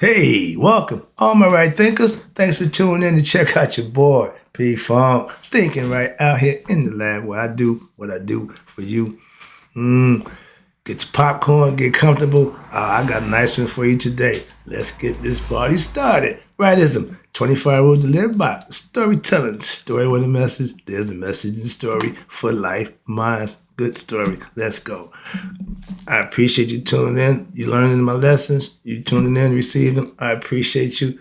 Hey, welcome, all my right thinkers. Thanks for tuning in to check out your boy, P Funk, thinking right out here in the lab where I do what I do for you. Get your popcorn, get comfortable. I got a nice one for you today. Let's get this party started. Rightism, 25 rules to live by. Storytelling, story with a message. There's a message in story for life. Mine's good story. Let's go. I appreciate you tuning in. You learning my lessons. You tuning in, receiving them. I appreciate you.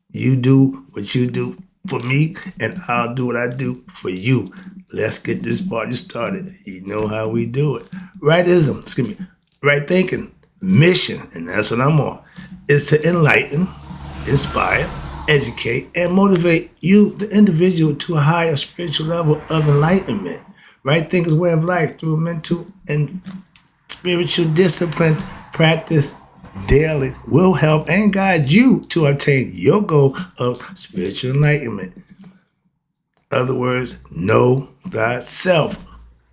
You do what you do for me, and I'll do what I do for you. Let's get this party started. You know how we do it. Right thinking, mission, and that's what I'm on, is to enlighten, inspire, educate, and motivate you, the individual, to a higher spiritual level of enlightenment. Right thinking's way of life through mental and spiritual discipline practice daily will help and guide you to obtain your goal of spiritual enlightenment. Other words, know thyself.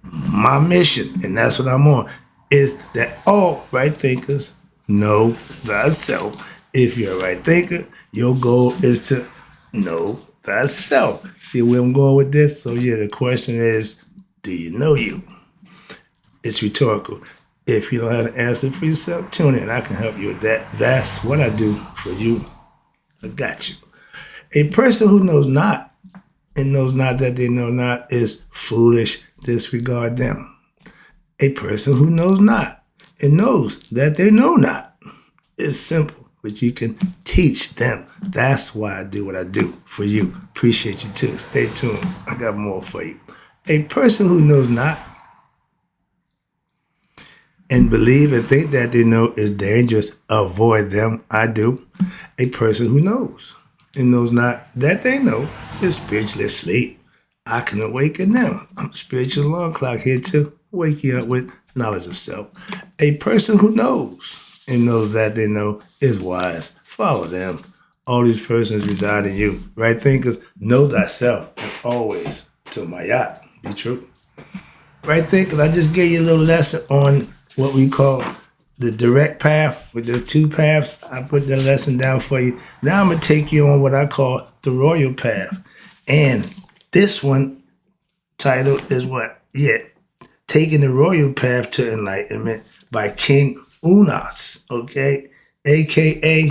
My mission, and that's what I'm on, is that all right thinkers know thyself. If you're a right thinker, your goal is to know thyself. See where I'm going with this? So yeah, the question is, do you know you? It's rhetorical. If you don't have an answer for yourself, tune in. I can help you with that. That's what I do for you. I got you. A person who knows not and knows not that they know not is foolish. Disregard them. A person who knows not and knows that they know not is simple, but you can teach them. That's why I do what I do for you. Appreciate you too. Stay tuned. I got more for you. A person who knows not and believe and think that they know is dangerous, avoid them. I do. A person who knows and knows not that they know is spiritually asleep. I can awaken them. I'm a spiritual alarm clock here to wake you up with knowledge of self. A person who knows and knows that they know is wise. Follow them. All these persons reside in you. Right thinkers, know thyself and always to my yacht. Be true. Right thinkers, I just gave you a little lesson on what we call the direct path with the two paths. I put the lesson down for you. Now I'm going to take you on what I call the royal path. And this one title is what? Yeah, Taking the Royal Path to Enlightenment by King Unas, okay? AKA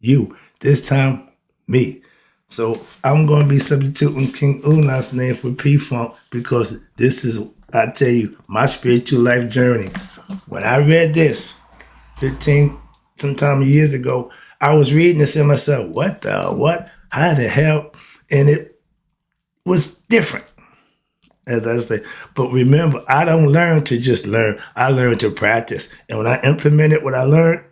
you. This time, me. So I'm going to be substituting King Unas' name for P-Funk because this is, I tell you, my spiritual life journey. When I read this 15 sometime years ago, I was reading this in myself. What the, what? How the hell? And it was different, as I say. But remember, I don't learn to just learn. I learn to practice. And when I implemented what I learned,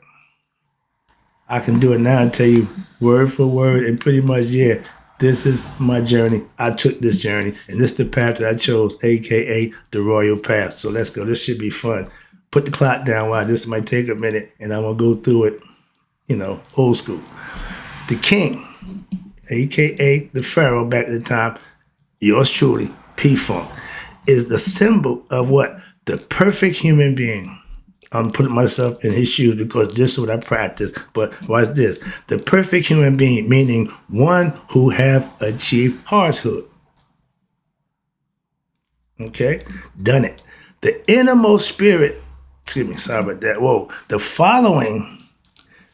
I can do it now and tell you word for word and pretty much, yeah, this is my journey. I took this journey, and this is the path that I chose, a.k.a. the royal path. So let's go. This should be fun. Put the clock down. Wow, this might take a minute, and I'm going to go through it, old school. The king, a.k.a. the pharaoh back at the time, yours truly, P-Funk, is the symbol of what? The perfect human being. I'm putting myself in his shoes because this is what I practice. But watch this. The perfect human being, meaning one who have achieved hearthood. Okay? Done it. The innermost spirit, sorry about that. Whoa. The following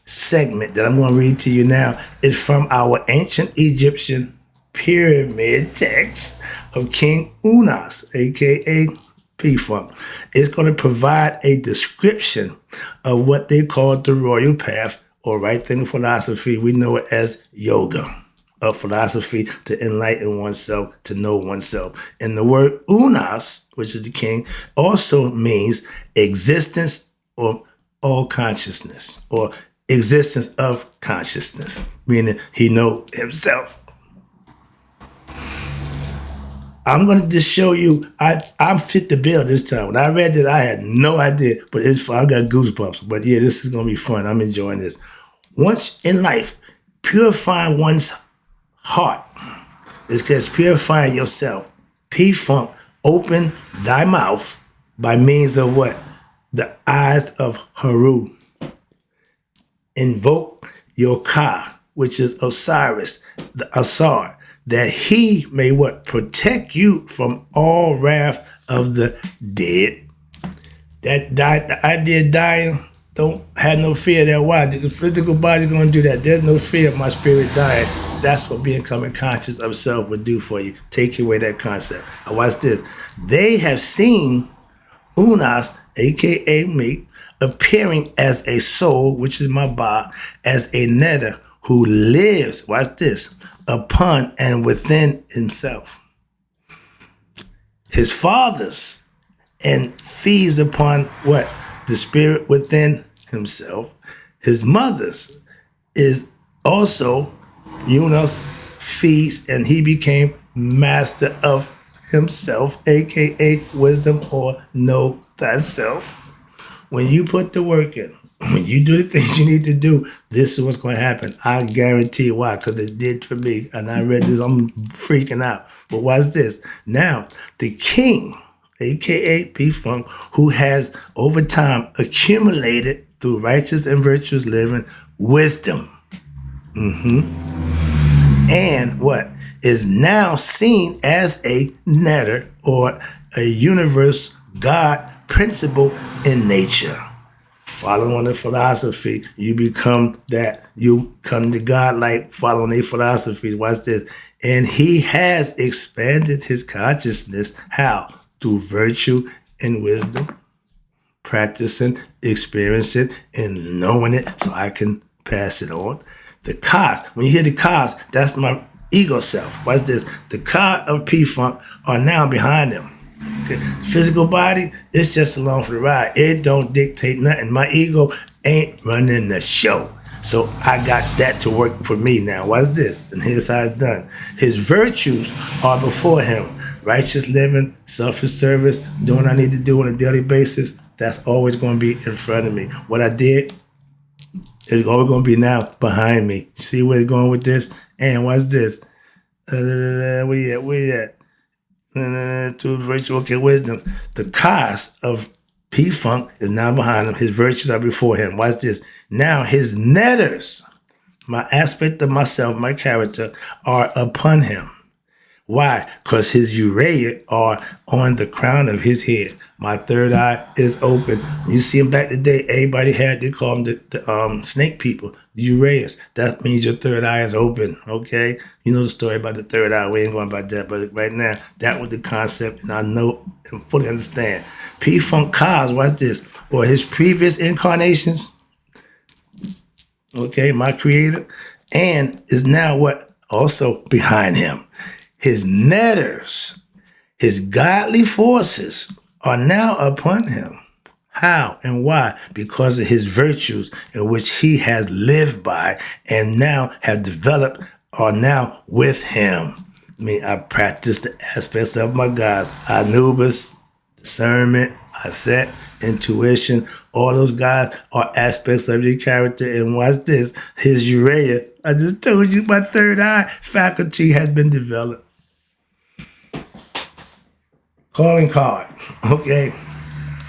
segment that I'm going to read to you now is from our ancient Egyptian pyramid text of King Unas, a.k.a. P-Funk. It's going to provide a description of what they call the royal path or right thinking philosophy. We know it as yoga, a philosophy to enlighten oneself, to know oneself. And the word Unas, which is the king, also means existence or all consciousness or existence of consciousness, meaning he know himself. I'm going to just show you, I'm fit the bill this time. When I read it, I had no idea, but it's fun. I got goosebumps. But yeah, this is going to be fun. I'm enjoying this. Once in life, purifying one's heart is just purifying yourself. P-Funk, open thy mouth by means of what? The eyes of Haru. invoke your Ka, which is Osiris, the Asar, that he may what? Protect you from all wrath of the dead. The idea of dying, don't have no fear of that. Why? The physical body's going to do that. There's no fear of my spirit dying. That's what becoming conscious of self would do for you. Take away that concept. Now watch this. They have seen Unas, aka me, appearing as a soul, which is my Ba, as a netter who lives, watch this, upon and within himself. His fathers and feeds upon what? The spirit within himself. His mother's is also Yunus feeds, and he became master of himself, aka wisdom or know thyself. When you put the work in, when you do the things you need to do, this is what's going to happen. I guarantee why, because it did for me. And I read this, I'm freaking out. But watch this. Now, the king, aka P-Funk, who has over time accumulated through righteous and virtuous living wisdom. And what? Is now seen as a netter or a universe God principle in nature. Following the philosophy, you become that. You come to God like following a philosophy. Watch this. And he has expanded his consciousness. How? Through virtue and wisdom. Practicing, experiencing, and knowing it so I can pass it on. The Kas, when you hear the Kas, that's my ego self. Watch this. The Ka of P-Funk are now behind him. Okay. The physical body, it's just along for the ride. It don't dictate nothing. My ego ain't running the show. So I got that to work for me now. Watch this. And here's how it's done. His virtues are before him. Righteous living, selfish service, doing what I need to do on a daily basis. That's always going to be in front of me. What I did is always going to be now behind me. See where it's going with this? And watch this. Where you at? Through virtue, okay, wisdom. The cost of P-Funk is now behind him. His virtues are before him. Watch this. Now his netters, my aspect of myself, my character, are upon him. Why? Because his urea are on the crown of his head. My third eye is open. When you see him back today, everybody they call them the snake people, the ureas. That means your third eye is open, okay? You know the story about the third eye. We ain't going about that, but right now, that was the concept, and I know and fully understand. P-Funk Cos, watch this, or his previous incarnations, okay, my creator, and is now what? Also behind him. His netters, his godly forces are now upon him. How and why? Because of his virtues in which he has lived by and now have developed are now with him. I mean, I practice the aspects of my gods. Anubis, discernment, Aset, intuition. All those guys are aspects of your character. And watch this, his urea. I just told you my third eye faculty has been developed. Calling card, okay?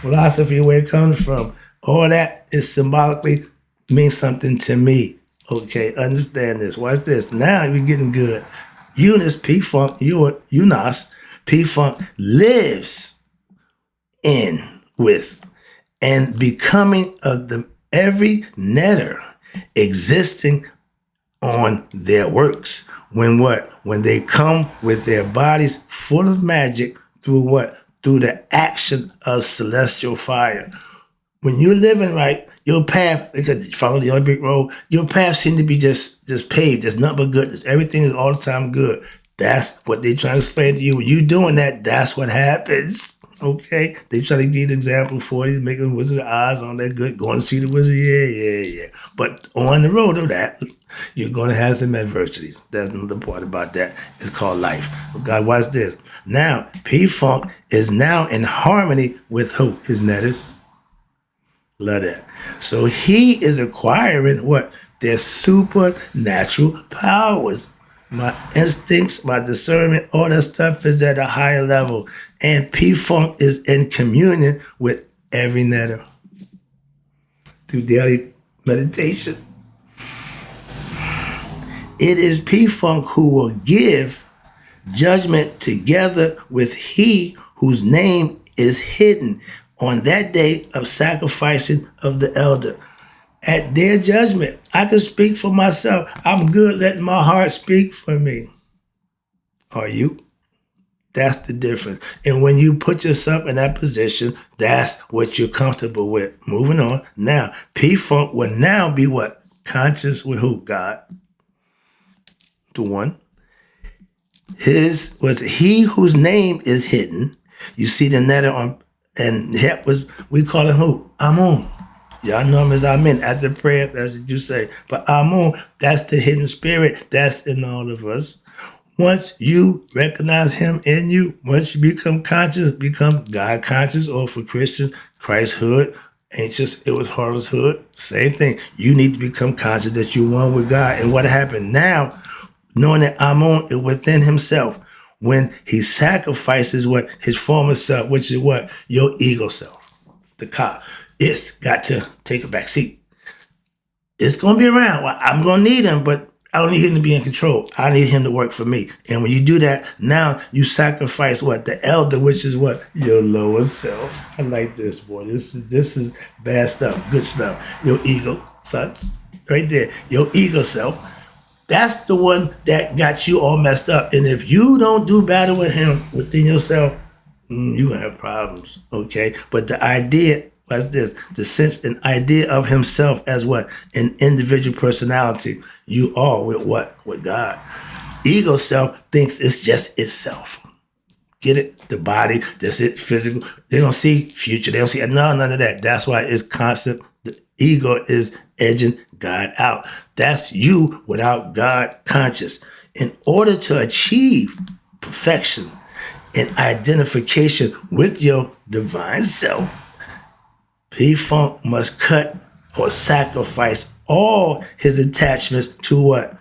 Philosophy, where it comes from. All that is symbolically means something to me, okay? Understand this. Watch this. Now you're getting good. Eunice, P-Funk, Unas, P-Funk lives in, with, and becoming of the every netter existing on their works. When what? When they come with their bodies full of magic through what? Through the action of celestial fire. When you're living right, your path, because follow the other brick road, your path seems to be just paved. There's nothing but goodness. Everything is all the time good. That's what they try to explain to you. When you doing that, that's what happens. Okay? They try to give the example for you, making Wizard of Oz on that good, going to see the wizard, yeah. But on the road of that, you're going to have some adversities. That's another part about that. It's called life. God, watch this. Now, P-Funk is now in harmony with who? His netters. Love that. So he is acquiring what? Their supernatural powers. My instincts, my discernment, all that stuff is at a higher level. And P-Funk is in communion with every netter through daily meditation. It is P-Funk who will give judgment together with he whose name is hidden on that day of sacrificing of the elder. At their judgment, I can speak for myself. I'm good letting my heart speak for me. Are you? That's the difference. And when you put yourself in that position, that's what you're comfortable with. Moving on. Now, P-Funk will now be what? Conscious with who? God. The one. His was he whose name is hidden. You see the letter on, and that was, we call him who? Amun. Y'all know him as Amen. At the prayer, that's what you say. But Amun, that's the hidden spirit that's in all of us. Once you recognize him in you, once you become conscious, become God conscious, or for Christians, Christhood, ancient, it was Horushood, same thing. You need to become conscious that you're one with God. And what happened now, knowing that Amun is within himself, when he sacrifices what his former self, which is what? Your ego self, the car. It's got to take a back seat. It's going to be around. Well, I'm going to need him, but I don't need him to be in control. I need him to work for me. And when you do that, now you sacrifice what? The elder, which is what? Your lower self. I like this, boy. This is bad stuff, good stuff. Your ego, sons, right there. Your ego self. That's the one that got you all messed up. And if you don't do battle with him within yourself, you're going to have problems, okay? But the idea, what's this? The sense and idea of himself as what? An individual personality. You are with what? With God. Ego self thinks it's just itself. Get it? The body, that's it, physical. They don't see future. They don't see none of that. That's why it's constant. The ego is edging God out. That's you without God conscious. In order to achieve perfection and identification with your divine self, P-Funk must cut or sacrifice all his attachments to what?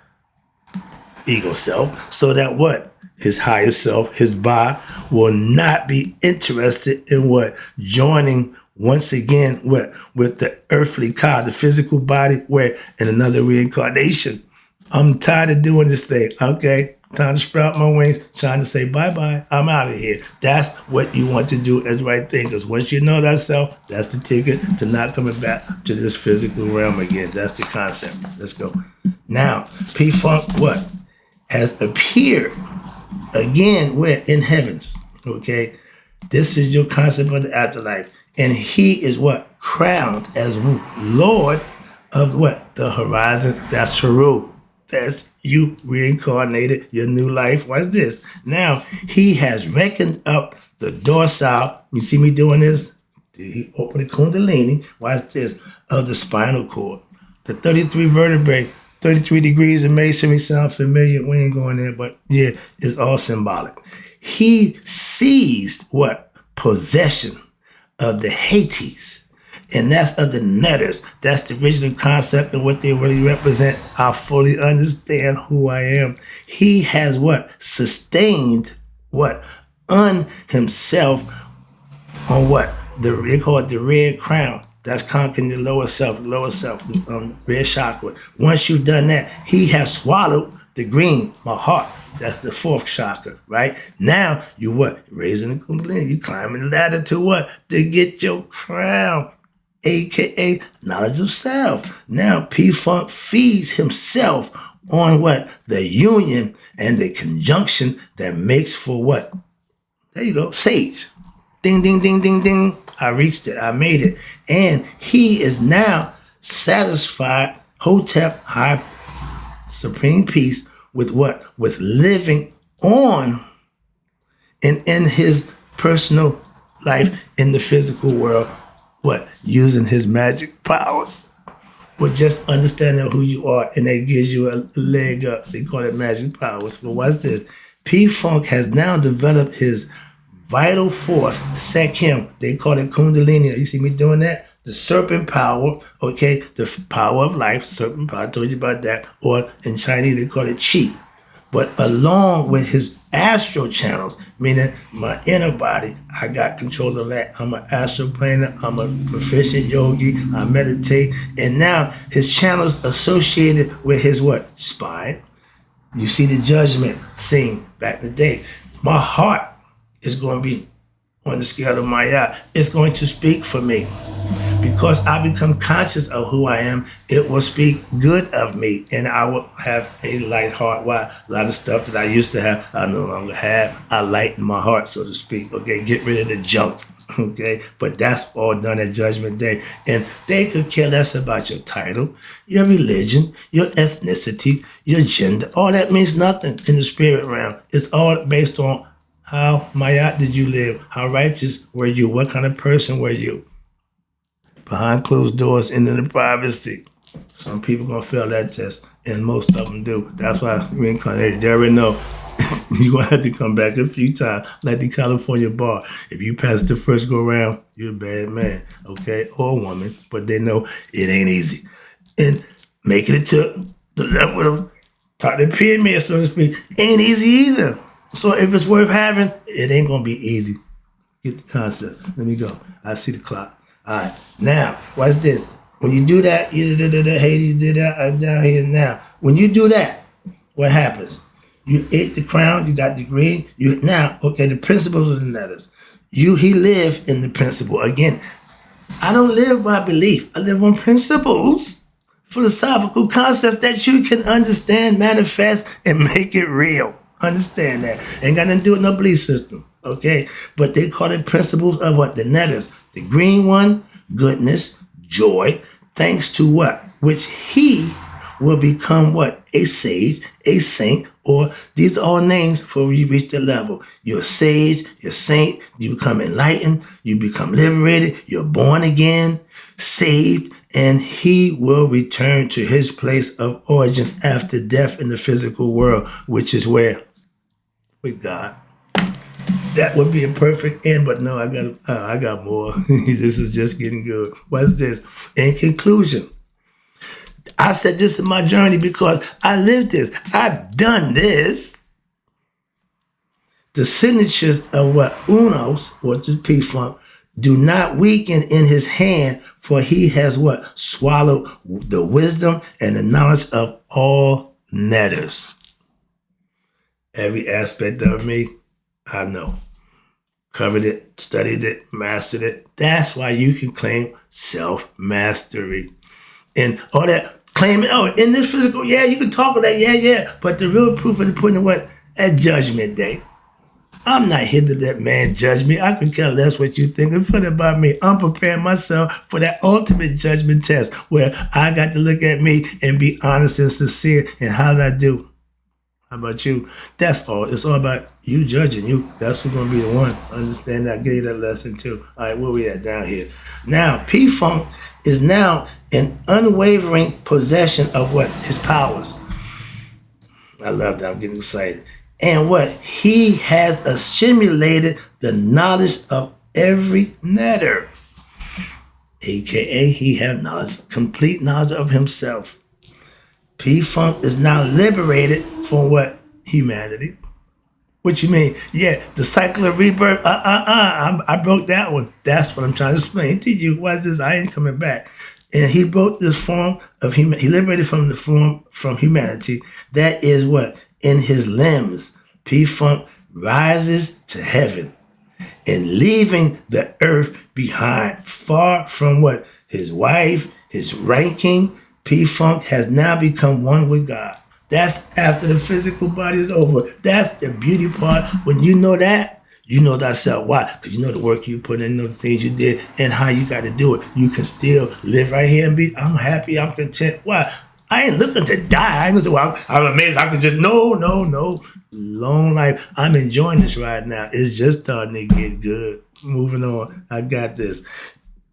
Ego self, so that what? His higher self, his Ba, will not be interested in what? Joining once again what? With the earthly car, the physical body, where in another reincarnation. I'm tired of doing this thing, okay? Time to sprout my wings, trying to say bye-bye, I'm out of here. That's what you want to do as the right thing, because once you know that self, that's the ticket to not coming back to this physical realm again. That's the concept. Let's go. Now, P-Funk, what? Has appeared again, where? In heavens, okay? This is your concept of the afterlife. And he is what? Crowned as Lord of what? The horizon. That's Haru. That's you reincarnated, your new life. What's this? Now, he has reckoned up the dorsal. You see me doing this? He opened the Kundalini. Watch this. Of the spinal cord. The 33 vertebrae, 33 degrees of masonry sound familiar. We ain't going there, but yeah, it's all symbolic. He seized what? Possession of the Hades. And that's of the netters. That's the original concept and what they really represent. I fully understand who I am. He has what? Sustained what? On himself on what? They call it the red crown. That's conquering the lower self, red chakra. Once you've done that, he has swallowed the green, my heart. That's the fourth chakra, right? Now, you what? Raising the Kundalini. You climbing the ladder to what? To get your crown. AKA knowledge of self. Now P-Funk feeds himself on what? The union and the conjunction that makes for what? There you go, sage. Ding, ding, ding, ding, ding. I reached it, I made it. And he is now satisfied, Hotep, high supreme peace, with what? With living on and in his personal life in the physical world. What? Using his magic powers. Or just understanding who you are, and that gives you a leg up. They call it magic powers. But watch this. P-Funk has now developed his vital force, Sekhem. They call it Kundalini. You see me doing that? The serpent power, okay? The power of life, serpent power, I told you about that. Or in Chinese, they call it Qi. But along with his astral channels, meaning my inner body, I got control of that. I'm an astral planer. I'm a proficient yogi. I meditate. And now his channels associated with his what? Spine, You see the judgment scene back in the day. My heart is going to be on the scale of my eye. It's going to speak for me. Because I become conscious of who I am, it will speak good of me, and I will have a light heart. Why? A lot of stuff that I used to have, I no longer have. I lighten my heart, so to speak. Okay, get rid of the junk. Okay, but that's all done at Judgment Day, and they could care less about your title, your religion, your ethnicity, your gender. All that means nothing in the spirit realm. It's all based on how Mayat did you live, how righteous were you, what kind of person were you. Behind closed doors and in the privacy. Some people gonna fail that test, and most of them do. That's why reincarnated. They already know you're gonna have to come back a few times, like the California bar. If you pass the first go round, you're a bad man, okay, or a woman. But they know it ain't easy, and making it to the level of top of the pyramid, so to speak, ain't easy either. So if it's worth having, it ain't gonna be easy. Get the concept. Let me go. I see the clock. All right, now, watch this. When you do that, Hades did that, down here now. When you do that, what happens? You ate the crown, you got the green. The principles of the letters. He lived in the principle. Again, I don't live by belief. I live on principles. Philosophical concept that you can understand, manifest, and make it real. Understand that. Ain't got nothing to do with no belief system. Okay? But they call it principles of what? The letters. The green one, goodness, joy, thanks to what? Which he will become what? A sage, a saint, or these are all names for you reach the level. You're a sage, you're a saint, you become enlightened, you become liberated, you're born again, saved, and he will return to his place of origin after death in the physical world, which is where? With God. That would be a perfect end, but no, I got more. This is just getting good. What's this? In conclusion, I said this in my journey because I lived this. I've done this. The signatures of what Unos, what the P-Funk, do not weaken in his hand, for he has what? Swallowed the wisdom and the knowledge of all letters. Every aspect of me, I know. Covered it, studied it, mastered it. That's why you can claim self-mastery. And all that claiming, in this physical, yeah, you can talk of that, yeah. But the real proof of the pudding, what? At Judgment Day. I'm not here to let man judge me. I could care less what you think and feel about me. I'm preparing myself for that ultimate judgment test where I got to look at me and be honest and sincere. And how did I do? How about you? That's all. It's all about you judging you. That's who's going to be the one. Understand that? I gave you that lesson too. All right, where we at down here? Now, P-Funk is now in unwavering possession of what? His powers. I love that. I'm getting excited. And what? He has assimilated the knowledge of every letter. AKA, he has knowledge, complete knowledge of himself. P-Funk is now liberated from what? Humanity. What you mean? Yeah, the cycle of rebirth. I broke that one. That's what I'm trying to explain to you. What's this? I ain't coming back. And he broke this form of human. He liberated from the form from humanity. That is what? In his limbs. P-Funk rises to heaven and leaving the earth behind, far from what? His wife, his ranking. P-Funk has now become one with God. That's after the physical body is over. That's the beauty part. When you know that, you know thyself. Why? Because you know the work you put in, you know the things you did, and how you got to do it. You can still live right here and be, I'm happy, I'm content. Why? I ain't looking to die. I ain't looking to, well, I'm amazed. I can just, no. Long life. I'm enjoying this right now. It's just starting to get good. Moving on. I got this.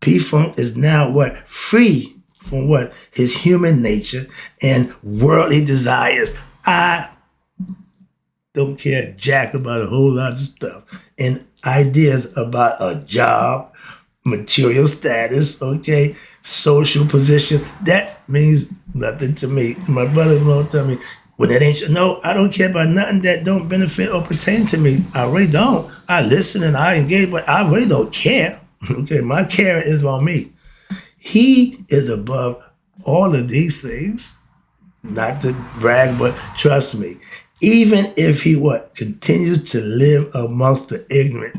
P-Funk is now what? Free from what? His human nature and worldly desires. I don't care jack about a whole lot of stuff. And ideas about a job, material status, okay, social position. That means nothing to me. My brother-in-law tell me, well, that ain't, no, I don't care about nothing that don't benefit or pertain to me. I really don't. I listen and I engage, but I really don't care. Okay, my care is on me. He is above all of these things. Not to brag, but trust me. Even if he continues to live amongst the ignorant.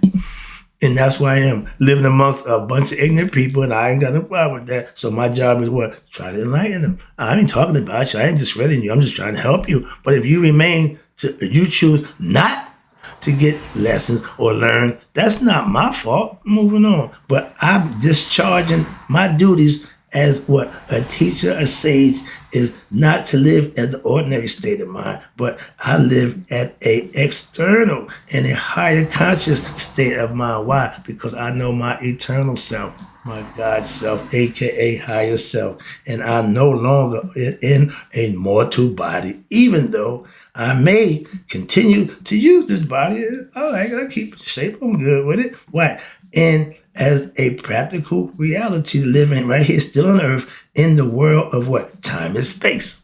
And that's why I am living amongst a bunch of ignorant people, and I ain't got no problem with that. So my job is try to enlighten them. I ain't talking about you. I ain't discrediting you. I'm just trying to help you. But if you you choose not to get lessons or learn, that's not my fault. Moving on. But I'm discharging my duties as a teacher, a sage, is not to live at the ordinary state of mind, but I live at a external and a higher conscious state of mind. Why? Because I know my eternal self, my God self, aka higher self, and I'm no longer in a mortal body, even though I may continue to use this body. All right, I keep it shape. I'm good with it. Why? And as a practical reality, living right here, still on earth, in the world of time and space.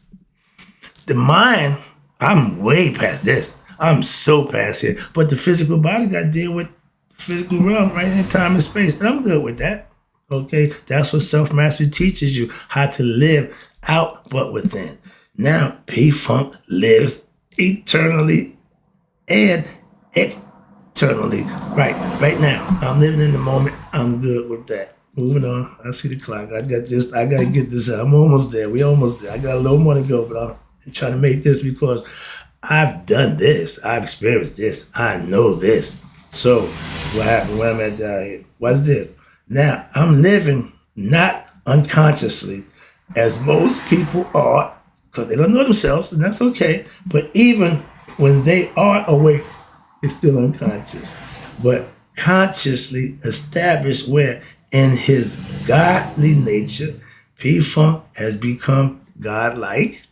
The mind, I'm way past this. I'm so past here. But the physical body got to deal with the physical realm right in time and space. And I'm good with that. Okay? That's what self-mastery teaches you, how to live out but within. Now, P-Funk lives eternally and eternally. Right now. I'm living in the moment. I'm good with that. Moving on. I see the clock. I gotta get this out. I'm almost there. We almost there. I got a little more to go, but I'm trying to make this because I've done this. I've experienced this. I know this. So what happened? Where am I down here? What's this? Now I'm living not unconsciously, as most people are, because they don't know themselves, and that's okay. But even when they are awake, it's still unconscious. But consciously established where in his godly nature, P-Funk has become godlike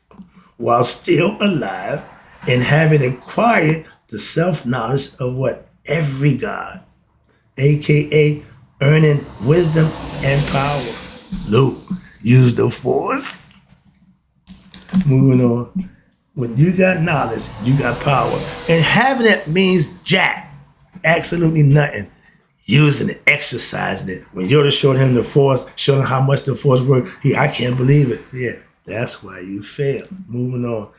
while still alive and having acquired the self-knowledge of every God, aka earning wisdom and power. Luke, use the force. Moving on. When you got knowledge, you got power. And having it means jack. Absolutely nothing. Using it, exercising it. When Yoda showed him the force, showed him how much the force worked, I can't believe it. Yeah, that's why you fail. Moving on.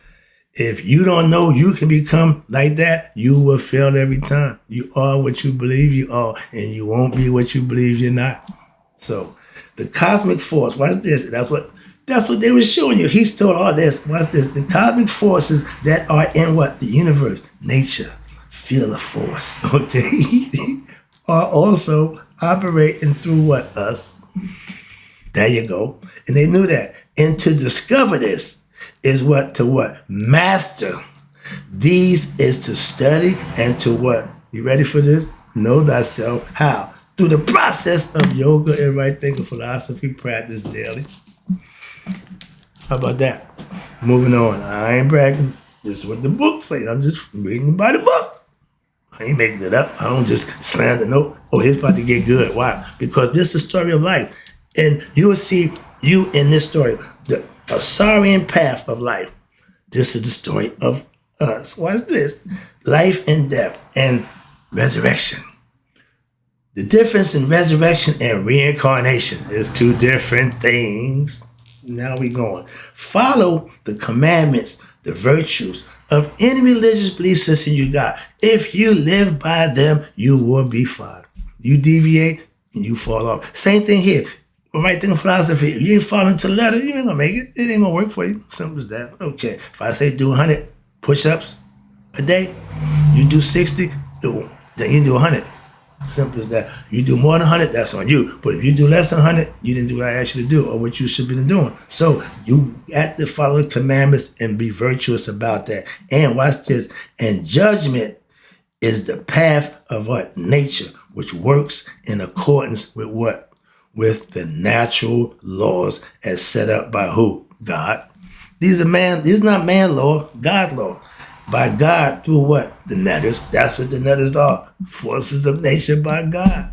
If you don't know you can become like that, you will fail every time. You are what you believe you are, and you won't be what you believe you're not. So, the cosmic force, watch this. That's what they were showing you. He stole all this. Watch this. The cosmic forces that are in the universe, nature, feel the force, okay, are also operating through us. There you go. And they knew that. And to discover this is to master. These is to study and to You ready for this? Know thyself. How? Through the process of yoga and right thinking philosophy practice daily. How about that? Moving on. I ain't bragging. This is what the book says. I'm just reading by the book. I ain't making it up. I don't just slam the note. Oh, it's about to get good. Why? Because this is the story of life. And you will see you in this story. The Asarian path of life. This is the story of us. What's this? Life and death and resurrection. The difference in resurrection and reincarnation is two different things. Now we going. Follow the commandments, the virtues of any religious belief system you got. If you live by them, you will be fine. You deviate and you fall off. Same thing here. Right thing philosophy. If you ain't falling to the letter, you ain't gonna make it. It ain't gonna work for you. Simple as that. Okay. If I say do 100 push-ups a day, you do 60, then you do 100. Simple as that. You do more than 100, that's on you. But if you do less than 100, you didn't do what I asked you to do or what you should be doing. So you have to follow the commandments and be virtuous about that. And watch this. And judgment is the path of nature, which works in accordance with with the natural laws as set up by who? God. These are not man law, God law. By God through the netters. That's what the netters are. Forces of nature by God,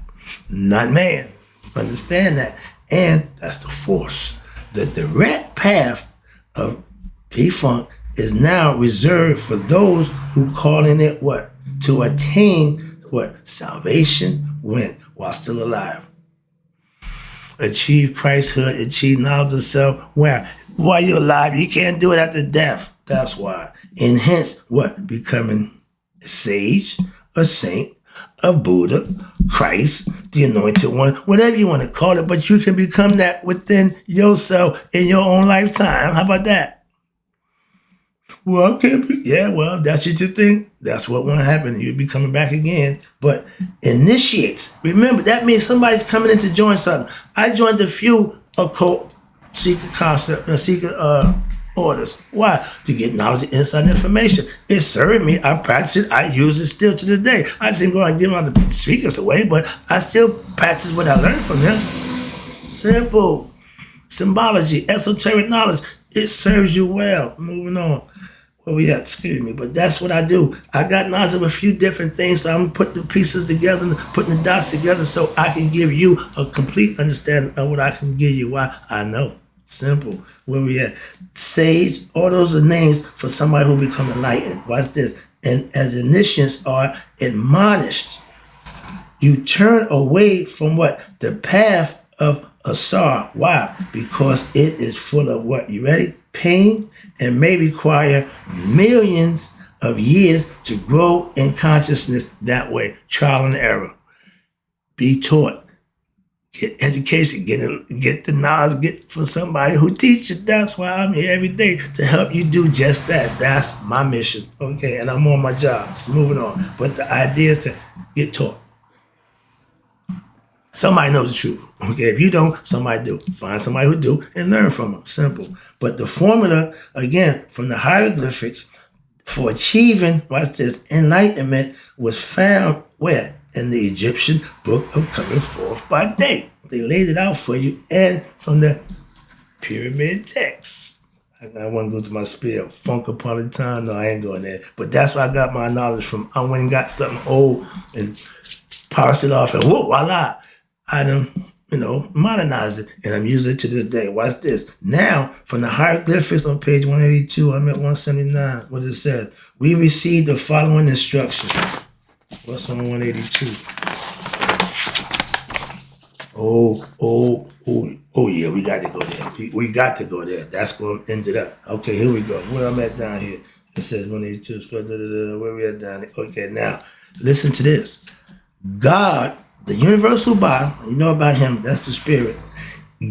not man. Understand that. And that's the force. The direct path of P-Funk is now reserved for those who call in it to attain salvation while still alive. achieve Christhood, achieve knowledge of self. Where? While you're alive, you can't do it after death. That's why. And hence, what? Becoming a sage, a saint, a Buddha, Christ, the anointed one, whatever you want to call it, but you can become that within yourself in your own lifetime. How about that? Well, I can't be. Yeah, well, that's what you think. That's what won't happen. You'll be coming back again. But initiates. Remember, that means somebody's coming in to join something. I joined a few occult secret concept, secret orders. Why? To get knowledge and inside information. It served me. I practice it. I use it still to this day. I just didn't go and give all the speakers away, but I still practice what I learned from them. Simple. Symbology, esoteric knowledge. It serves you well. Moving on. Where we at? Excuse me. But that's what I do. I got knowledge of a few different things, so I'm putting the pieces together, putting the dots together so I can give you a complete understanding of what I can give you. Why? I know. Simple. Where we at? Sage. All those are names for somebody who become enlightened. Watch this. And as initiates are admonished, you turn away from what? The path of Asar. Why? Because it is full of what? You ready? Pain, and may require millions of years to grow in consciousness that way. Trial and error. Be taught. Get education. Get the knowledge. Get from somebody who teaches. That's why I'm here every day, to help you do just that. That's my mission. Okay, and I'm on my job. So moving on. But the idea is to get taught. Somebody knows the truth. Okay, if you don't, somebody do. Find somebody who do and learn from them. Simple. But the formula, again, from the hieroglyphics for achieving, watch this, enlightenment was found where? In the Egyptian book of coming forth by day. They laid it out for you, and from the pyramid texts. I want to go to my spiel. Funk upon a time. No, I ain't going there. But that's where I got my knowledge from. I went and got something old and parsed it off, and whoop, voila. I done, modernized it, and I'm using it to this day. Watch this. Now, from the hieroglyphics on page 182, I'm at 179. What it says? We received the following instructions. What's on 182? Oh, yeah, we got to go there. We got to go there. That's going to end it up. Okay, here we go. Where I'm at down here. It says 182. Where we at down here? Okay, now, listen to this. God, the universal body, you know about him, that's the spirit,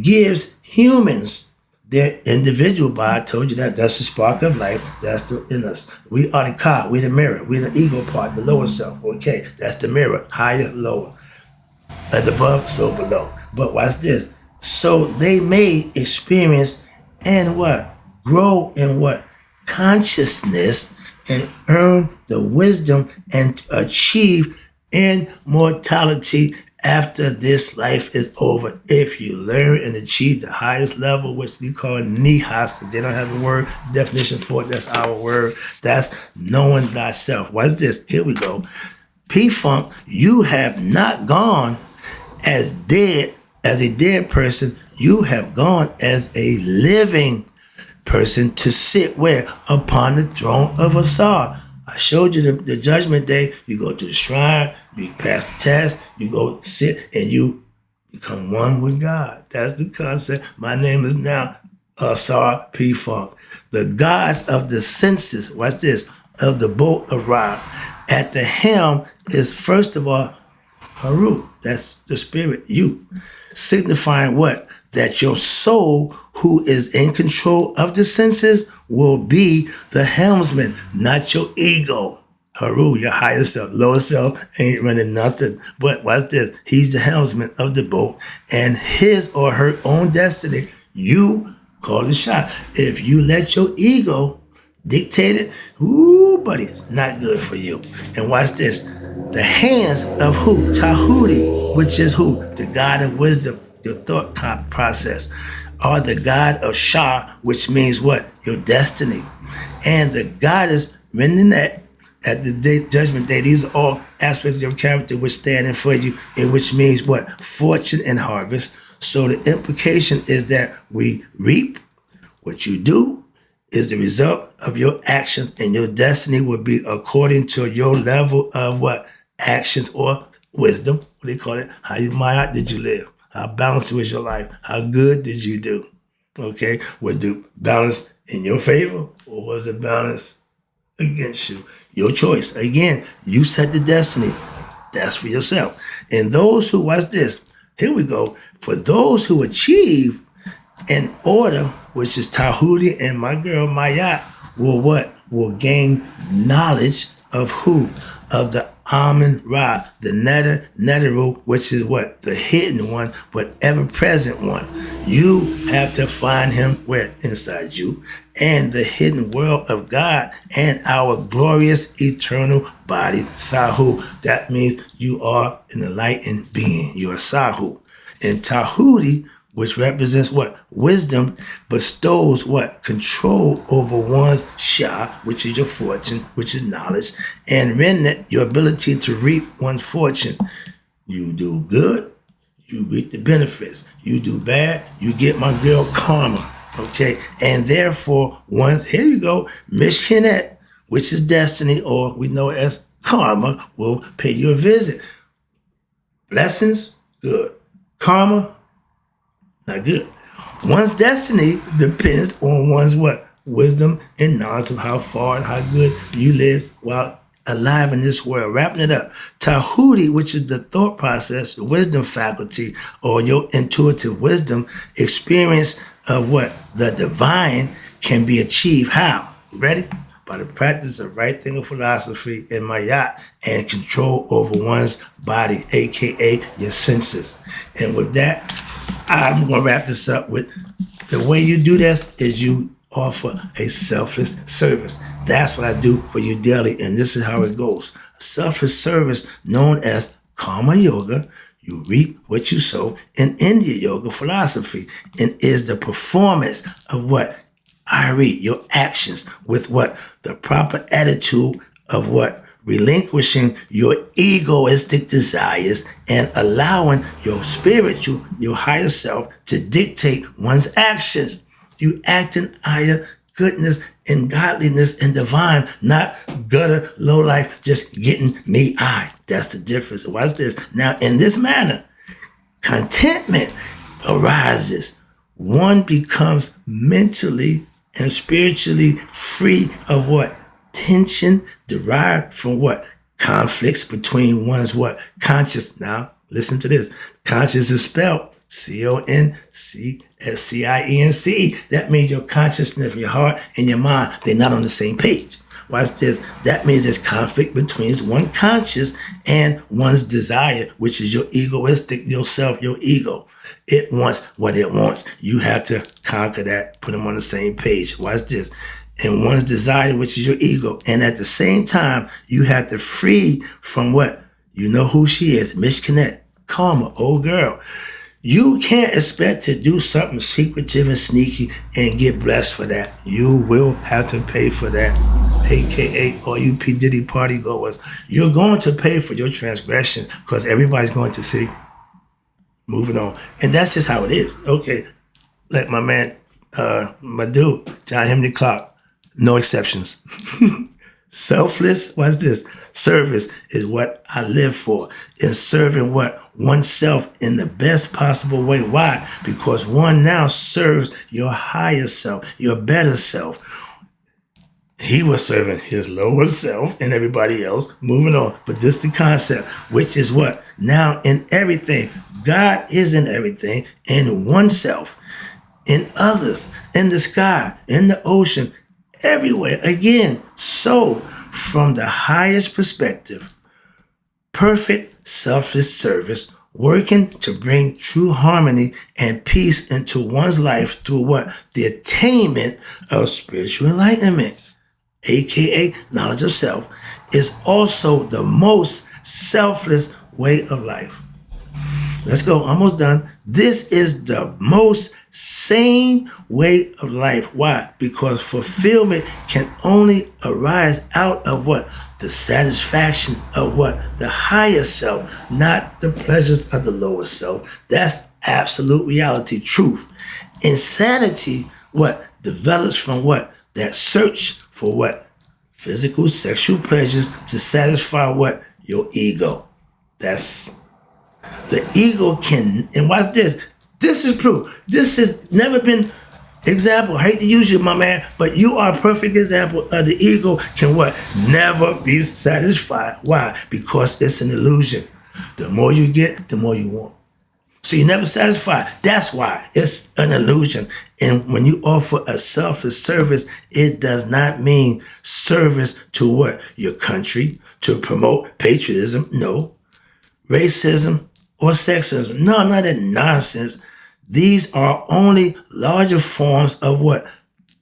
gives humans their individual body. I told you that. That's the spark of life. That's the in us. We are the car. We're the mirror. We're the ego part, the lower self. Okay, that's the mirror. Higher, lower. As above, so below. But watch this. So they may experience and what? Grow in what? Consciousness, and earn the wisdom and achieve immortality after this life is over. If you learn and achieve the highest level, which we call nihas, they don't have a word definition for it, that's our word. That's knowing thyself. Watch this. Here we go. P-Funk, you have not gone as dead, as a dead person. You have gone as a living person to sit where? Upon the throne of Asar. I showed you the judgment day. You go to the shrine, you pass the test, you go sit, and you become one with God. That's the concept. My name is now Asar P. Funk. The gods of the senses, watch this, of the boat of Ra. At the helm is, first of all, Haru. That's the spirit, you. Signifying what? That your soul, who is in control of the senses, will be the helmsman, not your ego. Haru, your higher self. Lower self ain't running nothing. But watch this. He's the helmsman of the boat, and his or her own destiny. You call the shot. If you let your ego dictate it, ooh, buddy, it's not good for you. And watch this. The hands of who? Tahuti, which is who? The God of wisdom, your thought process, are the God of Shah, which means what? Your destiny. And the goddess Menenet, at the day, judgment day, these are all aspects of your character which stand in for you, and which means what? Fortune and harvest. So the implication is that we reap what you do is the result of your actions, and your destiny will be according to your level of what? Actions or wisdom. What do they call it? How you did you live? How balanced was your life? How good did you do? Okay, was the balance in your favor or was it balance against you? Your choice. Again, you set the destiny. That's for yourself. And those who, watch this, here we go. For those who achieve in order, which is Tahuti and my girl Mayat, will what? Will gain knowledge of who? Of the Amun Ra, the Neteru, which is what? The hidden one, but ever present one. You have to find him where? Inside you. And the hidden world of God and our glorious eternal body, Sahu. That means you are an enlightened being. You're a Sahu. And Tahuti, which represents what? Wisdom, bestows what? Control over one's Shah, which is your fortune, which is knowledge, and Rennet, your ability to reap one's fortune. You do good, you reap the benefits. You do bad, you get my girl karma. Okay? And therefore, once, here you go, Mishkinet, which is destiny, or we know it as karma, will pay you a visit. Blessings, good. Karma, not good. One's destiny depends on one's what? Wisdom and knowledge of how far and how good you live while alive in this world. Wrapping it up. Tahuti, which is the thought process, the wisdom faculty, or your intuitive wisdom, experience of what? The divine can be achieved. How? You ready? By the practice of right thinking philosophy and mayat and control over one's body, aka your senses. And with that, I'm going to wrap this up with the way you do this is you offer a selfless service. That's what I do for you daily, and this is how it goes. A selfless service known as Karma Yoga. You reap what you sow in India Yoga philosophy, and is the performance of what? I read your actions with what? The proper attitude of what? Relinquishing your egoistic desires and allowing your spiritual, your higher self to dictate one's actions. You act in higher goodness and godliness and divine, not gutter, low life, just getting me I. That's the difference. Watch this. Now, in this manner, contentment arises. One becomes mentally and spiritually free of what? Tension derived from what? Conflicts between one's what? Conscious. Now, listen to this. Conscious is spelled C-O-N-C-S-C-I-E-N-C-E. That means your consciousness, your heart, and your mind, they're not on the same page. Watch this. That means there's conflict between one conscious and one's desire, which is your egoistic, yourself, your ego. It wants what it wants. You have to conquer that, put them on the same page. Watch this. And one's desire, which is your ego. And at the same time, you have to free from what? You know who she is. Mishkinet, karma, old girl. You can't expect to do something secretive and sneaky and get blessed for that. You will have to pay for that. AKA all you P. Diddy party goers. You're going to pay for your transgressions because everybody's going to see. Moving on. And that's just how it is. Okay. Like my man, my dude, John Henry Clark. No exceptions. Selfless, watch this, service is what I live for. In serving what? Oneself in the best possible way. Why? Because one now serves your higher self, your better self. He was serving his lower self and everybody else. Moving on. But this is the concept, which is what? Now in everything. God is in everything, in oneself, in others, in the sky, in the ocean, everywhere. Again, so from the highest perspective, perfect selfless service, working to bring true harmony and peace into one's life through what? The attainment of spiritual enlightenment, aka knowledge of self, is also the most selfless way of life. Let's go. Almost done. This is the most sane way of life. Why? Because fulfillment can only arise out of what? The satisfaction of what? The higher self, not the pleasures of the lower self. That's absolute reality, truth. Insanity, what? Develops from what? That search for what? Physical, sexual pleasures to satisfy what? Your ego. That's The ego can, and watch this. This is proof. This has never been example. I hate to use you, my man, but you are a perfect example of the ego can what? Never be satisfied. Why? Because it's an illusion. The more you get, the more you want. So you're never satisfied. That's why it's an illusion. And when you offer a selfish service, it does not mean service to what? Your country, to promote patriotism. No. Racism or sexism. No, not that nonsense. These are only larger forms of what?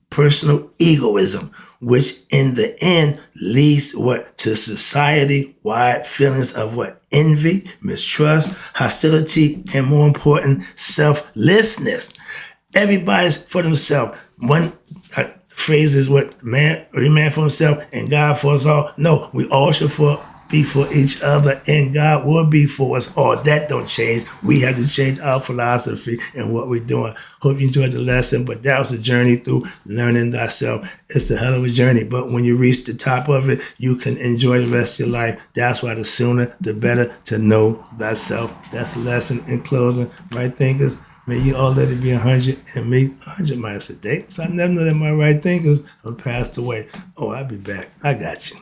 Personal egoism, which in the end leads what? To society-wide feelings of what? Envy, mistrust, hostility, and more important, selflessness. Everybody's for themselves. One phrase is what? Every man for himself and God for us all. No, we all should be for each other, and God will be for us all. That don't change. We have to change our philosophy and what we're doing. Hope you enjoyed the lesson, but that was a journey through learning thyself. It's a hell of a journey, but when you reach the top of it, you can enjoy the rest of your life. That's why the sooner, the better to know thyself. That's the lesson. In closing, right thinkers, may you all let it be 100 and me 100 miles a day. So I never know that my right thinkers have passed away. Oh, I'll be back. I got you.